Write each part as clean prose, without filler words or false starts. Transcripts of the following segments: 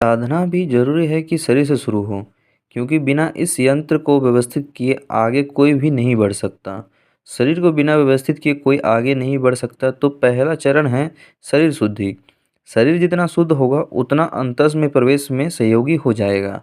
साधना भी ज़रूरी है कि शरीर से शुरू हो, क्योंकि बिना इस यंत्र को व्यवस्थित किए आगे कोई भी नहीं बढ़ सकता। शरीर को बिना व्यवस्थित किए कोई आगे नहीं बढ़ सकता, तो पहला चरण है शरीर शुद्धि। शरीर जितना शुद्ध होगा उतना अंतस में प्रवेश में सहयोगी हो जाएगा।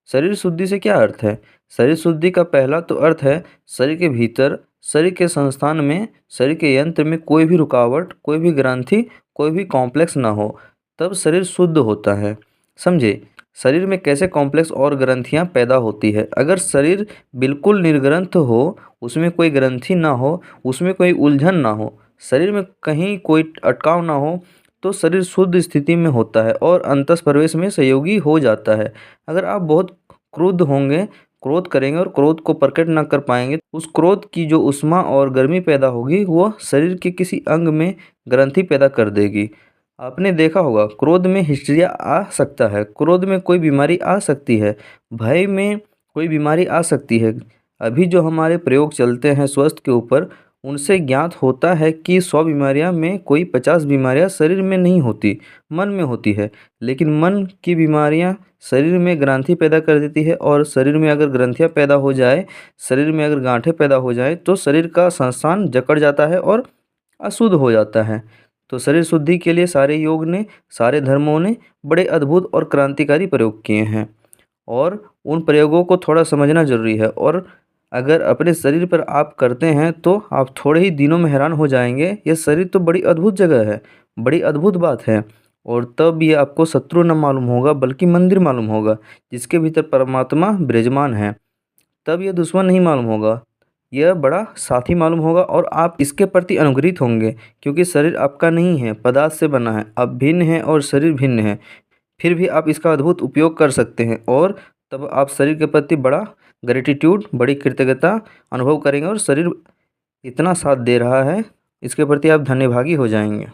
शरीर शुद्धि से क्या अर्थ है? शरीर शुद्धि का पहला तो अर्थ है शरीर के भीतर, शरीर के संस्थान में, शरीर के यंत्र में कोई भी रुकावट, कोई भी ग्रंथि, कोई भी कॉम्प्लेक्स ना हो, तब शरीर शुद्ध होता है। समझे? शरीर में कैसे कॉम्प्लेक्स और ग्रंथियाँ पैदा होती है। अगर शरीर बिल्कुल निर्ग्रंथ हो, उसमें कोई ग्रंथि ना हो, उसमें कोई उलझन ना हो, शरीर में कहीं कोई अटकाव ना हो, तो शरीर शुद्ध स्थिति में होता है और अंतस प्रवेश में सहयोगी हो जाता है। अगर आप बहुत क्रुद्ध होंगे, क्रोध करेंगे और क्रोध को प्रकट ना कर पाएंगे, उस क्रोध की जो ऊष्मा और गर्मी पैदा होगी वो शरीर के किसी अंग में ग्रंथि पैदा कर देगी। आपने देखा होगा क्रोध में हिस्ट्रिया आ सकता है, क्रोध में कोई बीमारी आ सकती है, भय में कोई बीमारी आ सकती है। अभी जो हमारे प्रयोग चलते हैं स्वास्थ्य के ऊपर, उनसे ज्ञात होता है कि 100 बीमारियां में कोई 50 बीमारियां शरीर में नहीं होती, मन में होती है। लेकिन मन की बीमारियां शरीर में ग्रंथि पैदा कर देती है, और शरीर में अगर ग्रंथियां पैदा हो जाए, शरीर में अगर गांठें पैदा हो जाए, तो शरीर का संस्थान जकड़ जाता है और अशुद्ध हो जाता है। तो शरीर शुद्धि के लिए सारे योग ने, सारे धर्मों ने बड़े अद्भुत और क्रांतिकारी प्रयोग किए हैं, और उन प्रयोगों को थोड़ा समझना ज़रूरी है। और अगर अपने शरीर पर आप करते हैं तो आप थोड़े ही दिनों में हैरान हो जाएंगे, ये शरीर तो बड़ी अद्भुत जगह है, बड़ी अद्भुत बात है। और तब ये आपको शत्रु न मालूम होगा बल्कि मंदिर मालूम होगा, जिसके भीतर परमात्मा विराजमान है। तब ये दुश्मन नहीं मालूम होगा, यह बड़ा साथी मालूम होगा, और आप इसके प्रति अनुग्रहित होंगे, क्योंकि शरीर आपका नहीं है, पदार्थ से बना है। आप भिन्न हैं और शरीर भिन्न है, फिर भी आप इसका अद्भुत उपयोग कर सकते हैं, और तब आप शरीर के प्रति बड़ा ग्रेटिट्यूड, बड़ी कृतज्ञता अनुभव करेंगे, और शरीर इतना साथ दे रहा है, इसके प्रति आप धन्यभागी हो जाएंगे।